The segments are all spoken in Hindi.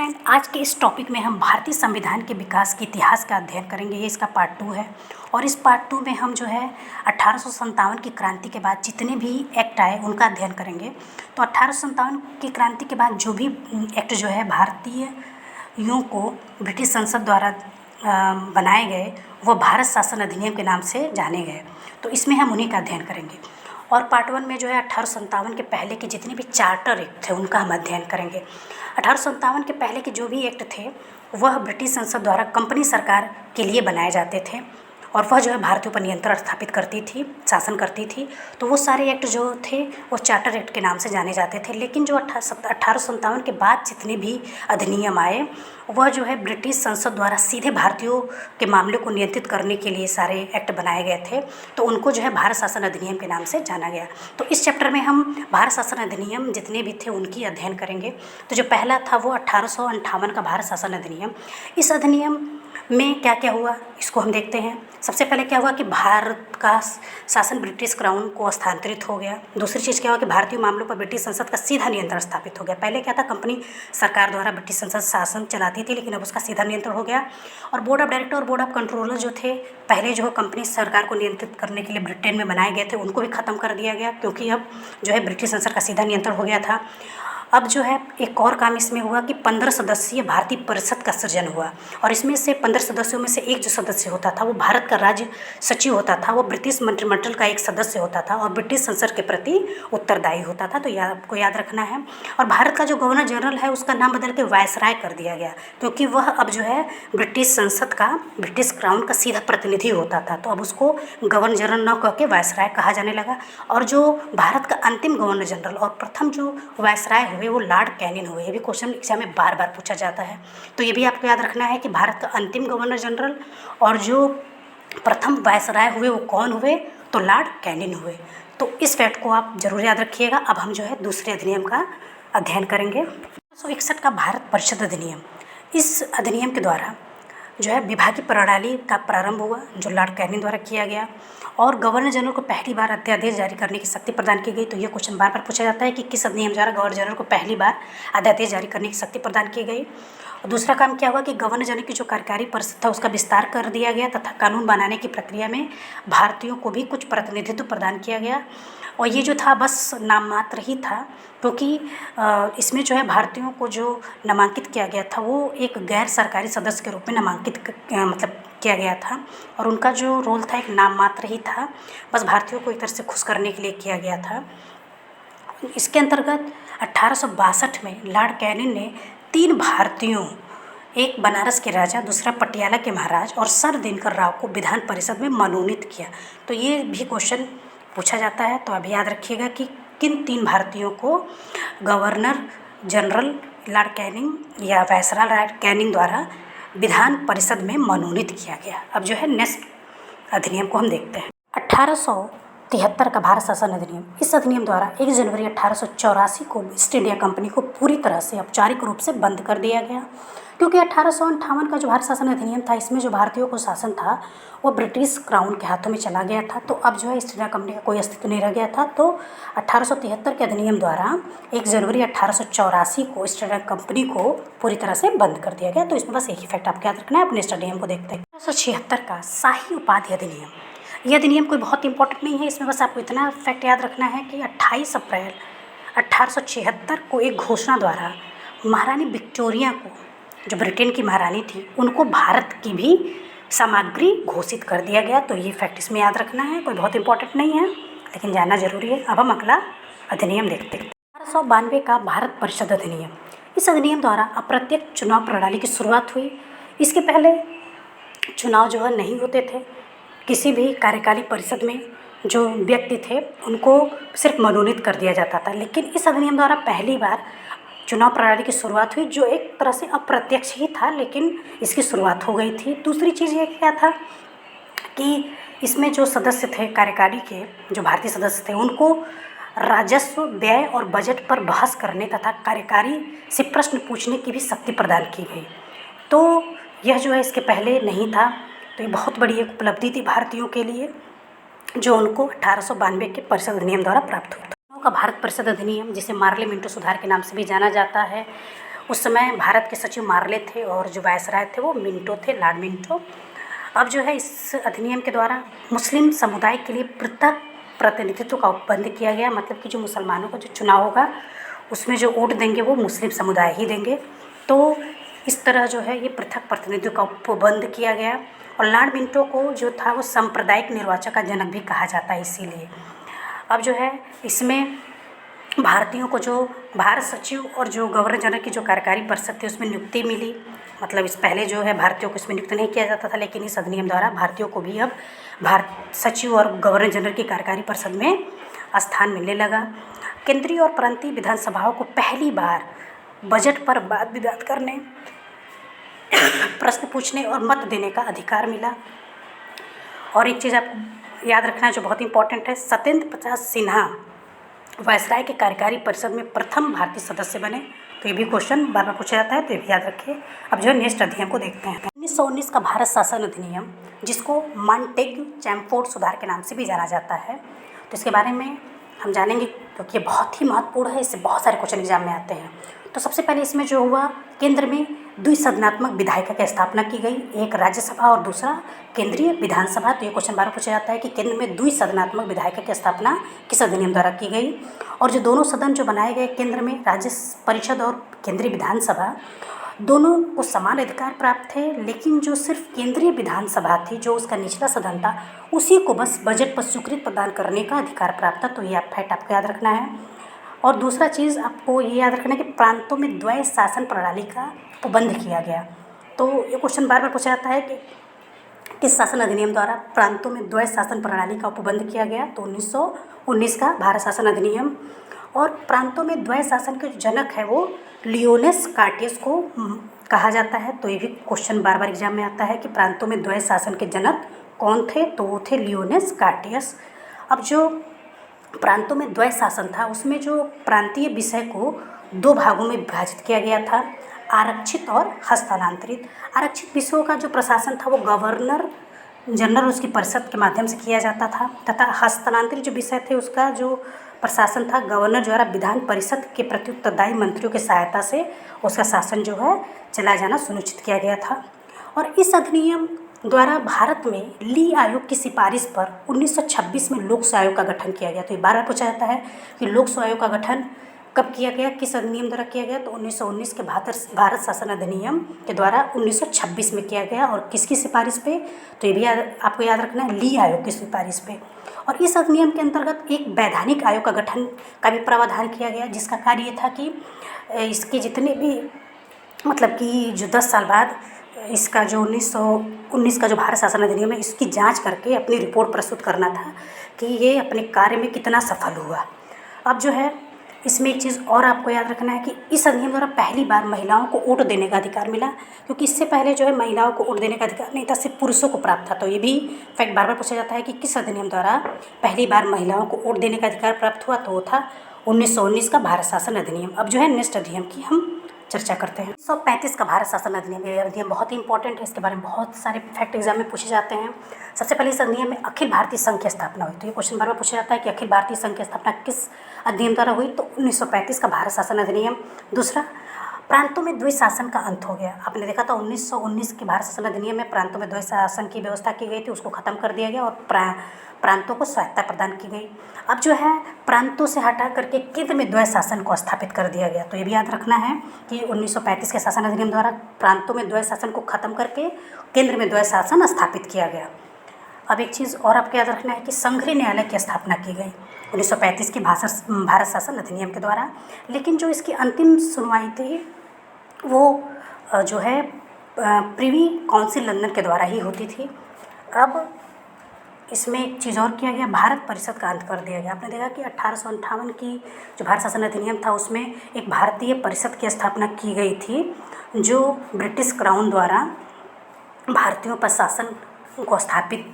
फ्रेंड, आज के इस टॉपिक में हम भारतीय संविधान के विकास के इतिहास का अध्ययन करेंगे। ये इसका पार्ट 2 है और इस पार्ट 2 में हम जो है 1857 की क्रांति के बाद जितने भी एक्ट आए उनका अध्ययन करेंगे। तो 1857 की क्रांति के बाद जो भी एक्ट जो है भारतीयों को ब्रिटिश संसद द्वारा बनाए गए वो भारत शासन अधिनियम के नाम से जाने गए। तो इसमें हम उन्हीं का अध्ययन करेंगे। और पार्ट 1 में जो है 1857 के पहले के जितने भी चार्टर एक्ट थे उनका हम अध्ययन करेंगे। 1857 के पहले के जो भी एक्ट थे वह ब्रिटिश संसद द्वारा कंपनी सरकार के लिए बनाए जाते थे और वह जो है भारतीयों पर नियंत्रण स्थापित करती थी, शासन करती थी। तो वो सारे एक्ट जो थे वो चार्टर एक्ट के नाम से जाने जाते थे। लेकिन जो 1857 के बाद जितने भी अधिनियम आए वह जो है ब्रिटिश संसद द्वारा सीधे भारतीयों के मामले को नियंत्रित करने के लिए सारे एक्ट बनाए गए थे। तो उनको जो है भारत शासन अधिनियम के नाम से जाना गया। तो इस चैप्टर में हम भारत शासन अधिनियम जितने भी थे उनकी अध्ययन करेंगे। तो जो पहला था वो 1858 का भारत शासन अधिनियम। इस अधिनियम में क्या क्या हुआ इसको हम देखते हैं। सबसे पहले क्या हुआ कि भारत का शासन ब्रिटिश क्राउन को हस्तांतरित हो गया। दूसरी चीज़ क्या हुआ कि भारतीय मामलों पर ब्रिटिश संसद का सीधा नियंत्रण स्थापित हो गया। पहले क्या था, कंपनी सरकार द्वारा ब्रिटिश संसद शासन चलाती थी, लेकिन अब उसका सीधा नियंत्रण हो गया। और बोर्ड ऑफ डायरेक्टर और बोर्ड ऑफ कंट्रोलर जो थे पहले जो कंपनी सरकार को नियंत्रित करने के लिए ब्रिटेन में बनाए गए थे उनको भी ख़त्म कर दिया गया, क्योंकि अब जो है ब्रिटिश संसद का सीधा नियंत्रण हो गया था। अब जो है एक और काम इसमें हुआ कि 15 सदस्यीय भारतीय परिषद का सृजन हुआ और इसमें से 15 सदस्यों में से एक जो सदस्य होता था वो भारत का राज्य सचिव होता था। वो ब्रिटिश मंत्रिमंडल का एक सदस्य होता था और ब्रिटिश संसद के प्रति उत्तरदायी होता था। तो आपको याद रखना है। और भारत का जो गवर्नर जनरल है उसका नाम बदल के वायसराय कर दिया गया, क्योंकि वह अब जो है ब्रिटिश संसद का, ब्रिटिश क्राउन का सीधा प्रतिनिधि होता था। तो अब उसको गवर्नर जनरल न कह के वायसराय कहा जाने लगा। और जो भारत का अंतिम गवर्नर जनरल और प्रथम जो वायसराय वो लॉर्ड कैनिंग हुए। ये भी क्वेश्चन एग्जाम में बार बार पूछा जाता है। तो ये भी आपको याद रखना है कि भारत का अंतिम गवर्नर जनरल और जो प्रथम वायसराय हुए वो कौन हुए, तो लॉर्ड कैनिंग हुए। तो इस फैक्ट को आप जरूर याद रखिएगा। अब हम जो है दूसरे अधिनियम का अध्ययन करेंगे। 1861 का भारत परिषद अधिनियम। इस अधिनियम के द्वारा जो है विभागीय प्रणाली का प्रारंभ हुआ जो लॉर्ड कैनिंग द्वारा किया गया और गवर्नर जनरल को पहली बार अध्यादेश जारी करने की शक्ति प्रदान की गई। तो ये क्वेश्चन बार बार पूछा जाता है कि किस अधिनियम द्वारा गवर्नर जनरल को पहली बार अध्यादेश जारी करने की शक्ति प्रदान की गई। और दूसरा काम क्या हुआ कि गवर्नर जनरल की जो कार्यकारी परिषद था उसका विस्तार कर दिया गया तथा कानून बनाने की प्रक्रिया में भारतीयों को भी कुछ प्रतिनिधित्व प्रदान किया गया। और ये जो था बस नाम मात्र ही था, क्योंकि इसमें जो है भारतीयों को जो नामांकित किया गया था वो एक गैर सरकारी सदस्य के रूप में नामांकित किया गया था और उनका जो रोल था एक नाम मात्र ही था। बस भारतीयों को एक तरह से खुश करने के लिए किया गया था। इसके अंतर्गत 1862 में लॉर्ड कैनिंग ने 3 भारतीयों, एक बनारस के राजा, दूसरा पटियाला के महाराज और सर दिनकर राव को विधान परिषद में मनोनीत किया। तो ये भी क्वेश्चन पूछा जाता है। तो अभी याद रखिएगा कि किन 3 भारतीयों को गवर्नर जनरल लॉर्ड कैनिंग या वायसराय लॉर्ड कैनिंग द्वारा विधान परिषद में मनोनीत किया गया। अब जो है नेक्स्ट अधिनियम को हम देखते हैं। 1873 का भारत शासन अधिनियम। इस अधिनियम द्वारा 1 जनवरी 1884 को ईस्ट इंडिया कंपनी को पूरी तरह से औपचारिक रूप से बंद कर दिया गया, क्योंकि 1858 का जो भारत शासन अधिनियम था इसमें जो भारतीयों को शासन था वो ब्रिटिश क्राउन के हाथों में चला गया था। तो अब जो है ईस्ट इंडिया कंपनी का कोई अस्तित्व नहीं रह गया था। तो 1873 के अधिनियम द्वारा 1 जनवरी 1884 को ईस्ट इंडिया कंपनी को पूरी तरह से बंद कर दिया गया। तो इसमें बस एक ही फैक्ट आपको याद रखना है। अपने अधिनियम को देखते हैं। 1876 का शाही उपाधि अधिनियम। यह अधिनियम कोई बहुत इंपॉर्टेंट नहीं है, इसमें बस आपको इतना फैक्ट याद रखना है कि 28 अप्रैल 1876 को एक घोषणा द्वारा महारानी विक्टोरिया को, जो ब्रिटेन की महारानी थी, उनको भारत की भी सामग्री घोषित कर दिया गया। तो ये फैक्ट इसमें याद रखना है, कोई बहुत इंपॉर्टेंट नहीं है लेकिन जानना जरूरी है। अब हम अगला अधिनियम देखते हैं। 1892 का भारत परिषद अधिनियम। इस अधिनियम द्वारा अप्रत्यक्ष चुनाव प्रणाली की शुरुआत हुई। इसके पहले चुनाव जो है नहीं होते थे। किसी भी कार्यकारी परिषद में जो व्यक्ति थे उनको सिर्फ मनोनीत कर दिया जाता था, लेकिन इस अधिनियम द्वारा पहली बार चुनाव प्रणाली की शुरुआत हुई, जो एक तरह से अप्रत्यक्ष ही था लेकिन इसकी शुरुआत हो गई थी। दूसरी चीज़ ये क्या था कि इसमें जो सदस्य थे कार्यकारी के, जो भारतीय सदस्य थे, उनको राजस्व, व्यय और बजट पर बहस करने तथा कार्यकारी से प्रश्न पूछने की भी शक्ति प्रदान की गई। तो यह जो है इसके पहले नहीं था। तो ये बहुत बड़ी एक उपलब्धि थी भारतीयों के लिए जो उनको 1892 के परिषद अधिनियम द्वारा प्राप्त हुई। का भारत परिषद अधिनियम, जिसे मार्ले मिंटो सुधार के नाम से भी जाना जाता है, उस समय भारत के सचिव मार्ले थे और जो वायसराय थे वो मिंटो थे, लॉर्ड मिंटो। अब जो है इस अधिनियम के द्वारा मुस्लिम समुदाय के लिए पृथक प्रतिनिधित्व का उपबंध किया गया, मतलब कि जो मुसलमानों का जो चुनाव होगा उसमें जो वोट देंगे वो मुस्लिम समुदाय ही देंगे। तो इस तरह जो है ये पृथक प्रतिनिधित्व का उपबंध किया गया। और लॉर्ड मिंटो को जो था वो सांप्रदायिक निर्वाचन का जनक भी कहा जाता है इसीलिए। अब जो है इसमें भारतीयों को जो भारत सचिव और जो गवर्नर जनरल की जो कार्यकारी परिषद थी उसमें नियुक्ति मिली, मतलब इस पहले जो है भारतीयों को इसमें नियुक्त नहीं किया जाता था, लेकिन इस अधिनियम द्वारा भारतीयों को भी अब भारत सचिव और गवर्नर जनरल की कार्यकारी परिषद में स्थान मिलने लगा। केंद्रीय और प्रांतीय विधानसभाओं को पहली बार बजट पर वाद विवाद करने, प्रश्न पूछने और मत देने का अधिकार मिला। और एक चीज़ आपको याद रखना जो बहुत इंपॉर्टेंट है, सत्येंद्र प्रसाद सिन्हा वायसराय के कार्यकारी परिषद में प्रथम भारतीय सदस्य बने। तो ये भी क्वेश्चन बार बार पूछा जाता है, तो ये भी याद रखिए। अब जो है नेक्स्ट अधिनियम को देखते हैं। 1919 का भारत शासन अधिनियम, जिसको मॉन्टेग्यू चैमफोर्ड सुधार के नाम से भी जाना जाता है, तो इसके बारे में हम जानेंगे क्योंकि ये बहुत ही महत्वपूर्ण है, इससे बहुत सारे क्वेश्चन एग्जाम में आते हैं। तो सबसे पहले इसमें जो हुआ, केंद्र में द्विसदनात्मक विधायिका की स्थापना की गई, एक राज्यसभा और दूसरा केंद्रीय विधानसभा। तो ये क्वेश्चन बार पूछा जाता है कि केंद्र में द्विसदनात्मक विधायिका की स्थापना किस अधिनियम द्वारा की गई। और जो दोनों सदन जो बनाए गए केंद्र में, राज्य परिषद और केंद्रीय विधानसभा, दोनों को समान अधिकार प्राप्त थे, लेकिन जो सिर्फ केंद्रीय विधानसभा थी, जो उसका निचला सदन था, उसी को बस बजट पर स्वीकृति प्रदान करने का अधिकार प्राप्त था। तो ये फैक्ट आपको याद रखना है। और दूसरा चीज़ आपको ये याद रखना है कि प्रांतों में द्वैध शासन प्रणाली का उपबंध किया गया। तो ये क्वेश्चन बार बार पूछा जाता है कि किस शासन अधिनियम द्वारा प्रांतों में द्वैध शासन प्रणाली का उपबंध किया गया। तो 1919 का भारत शासन अधिनियम। और प्रांतों में द्वैध शासन के जो जनक है वो लियोनेस कार्टियस को कहा जाता है। तो ये भी क्वेश्चन बार बार एग्जाम में आता है कि प्रांतों में द्वैध शासन के जनक कौन थे, तो वो थे लियोनेस कार्टियस। अब जो प्रांतों में द्वैध शासन था उसमें जो प्रांतीय विषय को दो भागों में विभाजित किया गया था, आरक्षित और हस्तांतरित। आरक्षित विषयों का जो प्रशासन था वो गवर्नर जनरल उसकी परिषद के माध्यम से किया जाता था, तथा हस्तांतरित जो विषय थे उसका जो प्रशासन था गवर्नर द्वारा विधान परिषद के प्रति उत्तरदायी मंत्रियों की सहायता से उसका शासन जो है चलाया जाना सुनिश्चित किया गया था। और इस अधिनियम द्वारा भारत में ली आयोग की सिफारिश पर 1926 में लोक सेवा आयोग का गठन किया गया। तो ये बार बार पूछा जाता है कि लोक सेवा आयोग का गठन कब किया गया, किस अधिनियम द्वारा किया गया। तो 1919 के भारत शासन अधिनियम के द्वारा 1926 में किया गया। और किसकी सिफारिश पे, तो ये भी आपको याद रखना है, ली आयोग की सिफारिश पे। और इस अधिनियम के अंतर्गत एक वैधानिक आयोग का गठन का भी प्रावधान किया गया, जिसका कार्य ये था कि इसके जितने भी मतलब कि जो 10 साल बाद इसका जो 1919 का जो भारत शासन अधिनियम है इसकी जांच करके अपनी रिपोर्ट प्रस्तुत करना था कि ये अपने कार्य में कितना सफल हुआ। अब जो है इसमें एक चीज़ और आपको याद रखना है कि इस अधिनियम द्वारा पहली बार महिलाओं को वोट देने का अधिकार मिला, क्योंकि इससे पहले जो है महिलाओं को वोट देने का अधिकार नहीं था, सिर्फ पुरुषों को प्राप्त था। तो ये भी फैक्ट बार बार पूछा जाता है कि किस अधिनियम द्वारा पहली बार महिलाओं को वोट देने का अधिकार प्राप्त हुआ, तो वो था 1919 का भारत शासन अधिनियम। अब जो है नेक्स्ट अधिनियम की हम चर्चा करते हैं। 1935 का भारत शासन अधिनियम, ये अधिनियम बहुत ही इंपॉर्टेंट है, इसके बारे में बहुत सारे फैक्ट एग्जाम में पूछे जाते हैं। सबसे पहले इस अधिनियम में अखिल भारतीय संघ की स्थापना हुई। तो ये क्वेश्चन बार बार पूछा जाता है कि अखिल भारतीय संघ की स्थापना किस अधिनियम द्वारा हुई, तो 1935 का भारत शासन अधिनियम। दूसरा, प्रांतों में द्वैध शासन का अंत हो गया। आपने देखा था 1919 के भारत शासन अधिनियम में प्रांतों में द्वैध शासन की व्यवस्था की गई थी, उसको खत्म कर दिया गया और प्रांतों को स्वायत्तता प्रदान की गई। अब जो है प्रांतों से हटा करके केंद्र में द्वैध शासन को स्थापित कर दिया गया। तो ये भी याद रखना है कि 1935 के शासन अधिनियम द्वारा प्रांतों में द्वैध शासन को खत्म करके केंद्र में द्वैध शासन स्थापित किया गया। अब एक चीज़ और आपको याद रखना है कि संघीय न्यायालय की स्थापना की गई 1935 के भारत शासन अधिनियम के द्वारा। लेकिन जो इसकी अंतिम सुनवाई थी वो जो है प्रिवी काउंसिल लंदन के द्वारा ही होती थी। अब इसमें एक चीज़ और किया गया, भारत परिषद का अंत कर दिया गया। आपने देखा कि 1858 की जो भारत शासन अधिनियम था उसमें एक भारतीय परिषद की स्थापना की गई थी, जो ब्रिटिश क्राउन द्वारा भारतीयों पर शासन को स्थापित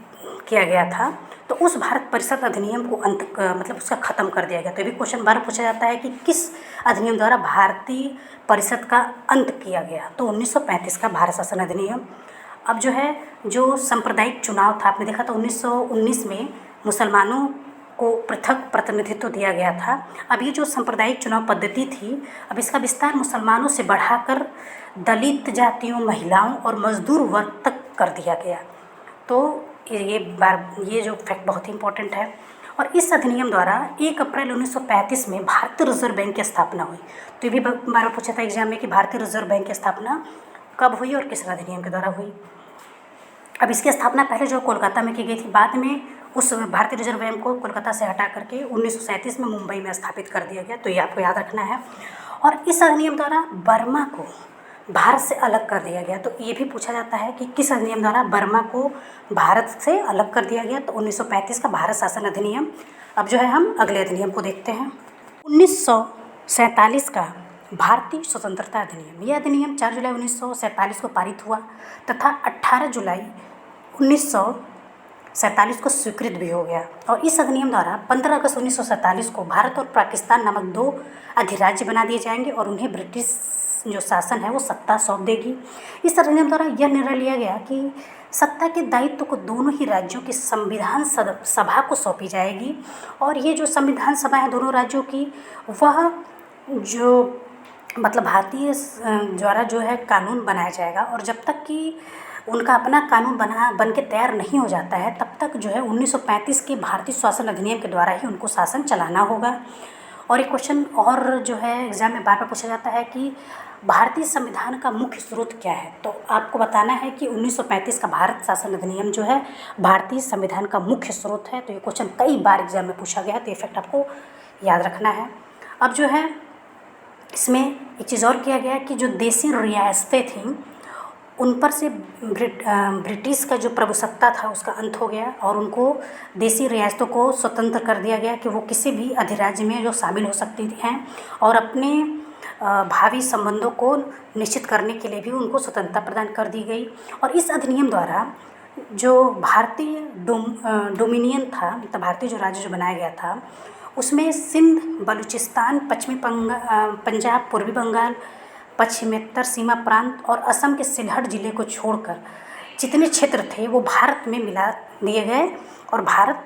किया गया था। तो उस भारत परिषद अधिनियम को मतलब उसका ख़त्म कर दिया गया। तो ये भी क्वेश्चन बार पूछा जाता है कि किस अधिनियम द्वारा भारतीय परिषद का अंत किया गया, तो 1935 का भारत शासन अधिनियम। अब जो है जो सांप्रदायिक चुनाव था, आपने देखा था 1919 में मुसलमानों को पृथक प्रतिनिधित्व दिया गया था। अब ये जो सांप्रदायिक चुनाव पद्धति थी, अब इसका विस्तार मुसलमानों से बढ़ाकर दलित जातियों, महिलाओं और मजदूर वर्ग तक कर दिया गया। तो ये जो फैक्ट बहुत ही इम्पोर्टेंट है। और इस अधिनियम द्वारा 1 अप्रैल 1935 में भारतीय रिजर्व बैंक की स्थापना हुई। तो ये भी बार बार पूछा था एग्जाम में कि भारतीय रिजर्व बैंक की स्थापना कब हुई और किस अधिनियम के द्वारा हुई। अब इसकी स्थापना पहले जो कोलकाता में की गई थी, बाद में उस भारतीय रिजर्व बैंक को कोलकाता से हटा करके 1937 में मुंबई में स्थापित कर दिया गया। तो ये आपको याद रखना है। और इस अधिनियम द्वारा बर्मा को भारत से अलग कर दिया गया। तो ये भी पूछा जाता है कि किस अधिनियम द्वारा बर्मा को भारत से अलग कर दिया गया। तो 1935 का भारत शासन अधिनियम। अब जो है हम अगले अधिनियम को देखते हैं। 1947 का भारतीय स्वतंत्रता अधिनियम। यह अधिनियम 4 जुलाई 1947 को पारित हुआ तथा 18 जुलाई 1947 को स्वीकृत भी हो गया। और इस अधिनियम द्वारा 15 अगस्त 1947 को भारत और पाकिस्तान नामक 2 अधिराज्य बना दिए जाएंगे और उन्हें ब्रिटिश जो शासन है वो सत्ता सौंप देगी। इस अधिनियम द्वारा यह निर्णय लिया गया कि सत्ता के दायित्व को दोनों ही राज्यों की संविधान सभा को सौंपी जाएगी। और ये जो संविधान सभा है दोनों राज्यों की, वह जो मतलब भारतीय द्वारा जो है कानून बनाया जाएगा। और जब तक कि उनका अपना कानून बन के तैयार नहीं हो जाता है, तब तक जो है 1935 के भारतीय शासन अधिनियम के द्वारा ही उनको शासन चलाना होगा। और एक क्वेश्चन और जो है एग्जाम में बार बार पूछा जाता है कि भारतीय संविधान का मुख्य स्रोत क्या है। तो आपको बताना है कि 1935 का भारत शासन अधिनियम जो है भारतीय संविधान का मुख्य स्रोत है। तो ये क्वेश्चन कई बार एग्जाम में पूछा गया, तो ये फैक्ट आपको याद रखना है। अब जो है इसमें एक चीज़ और किया गया कि जो देसी रियासतें थीं उन पर से ब्रिटिश का जो प्रभुसत्ता था उसका अंत हो गया और उनको देसी रियासतों को स्वतंत्र कर दिया गया कि वो किसी भी अधिराज्य में जो शामिल हो सकती हैं और अपने भावी संबंधों को निश्चित करने के लिए भी उनको स्वतंत्रता प्रदान कर दी गई। और इस अधिनियम द्वारा जो भारतीय डोमिनियन था, मतलब भारतीय जो राज्य जो बनाया गया था, उसमें सिंध, बलूचिस्तान, पश्चिमी पंजाब, पूर्वी बंगाल, पश्चिमेत्तर सीमा प्रांत और असम के सिलहट जिले को छोड़कर जितने क्षेत्र थे वो भारत में मिला दिए गए और भारत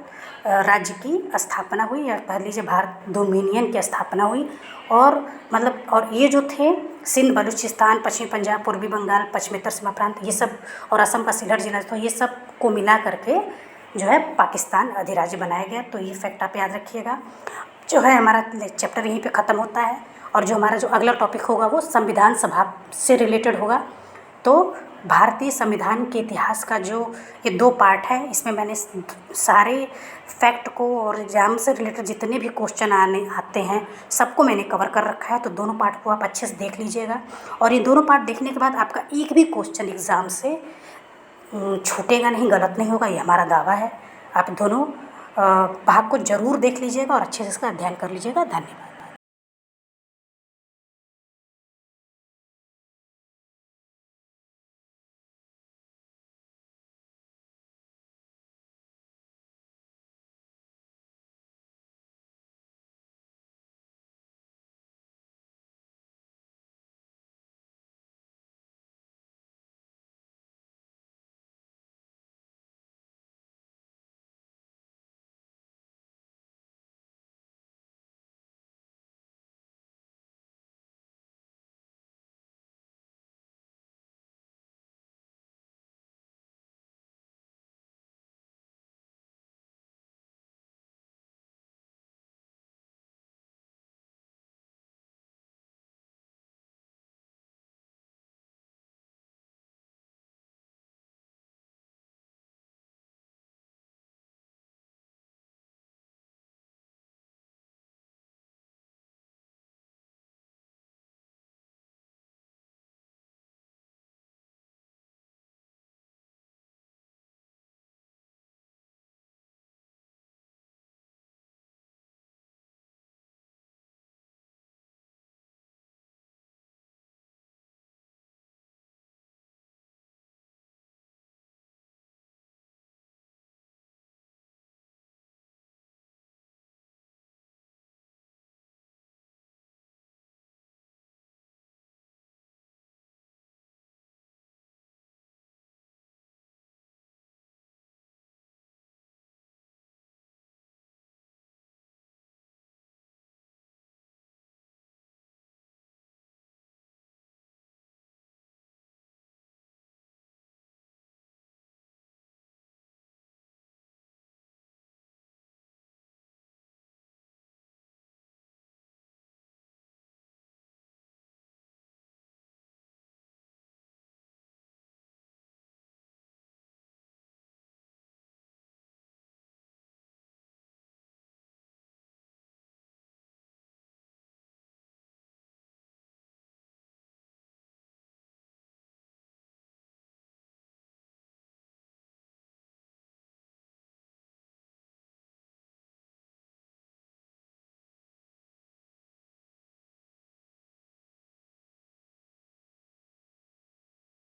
राज्य की स्थापना हुई, या कह लीजिए भारत डोमिनियन की स्थापना हुई। और ये जो थे सिंध, बलूचिस्तान, पश्चिमी पंजाब, पूर्वी बंगाल, पश्चिमेत्तर सीमा प्रांत, ये सब और असम का सिलहट जिला, तो ये सब को मिला करके जो है पाकिस्तान अधिराज्य बनाया गया। तो ये फैक्ट आप याद रखिएगा। जो है हमारा चैप्टर यहीं पे ख़त्म होता है और जो हमारा जो अगला टॉपिक होगा वो संविधान सभा से रिलेटेड होगा। तो भारतीय संविधान के इतिहास का जो ये 2 पार्ट है, इसमें मैंने सारे फैक्ट को और एग्जाम से रिलेटेड जितने भी क्वेश्चन आते हैं सबको मैंने कवर कर रखा है। तो दोनों पार्ट को आप अच्छे से देख लीजिएगा और ये दोनों पार्ट देखने के बाद आपका एक भी क्वेश्चन एग्ज़ाम से छूटेगा नहीं, गलत नहीं होगा, ये हमारा दावा है। आप दोनों भाग को ज़रूर देख लीजिएगा और अच्छे से इसका अध्ययन कर लीजिएगा। धन्यवाद।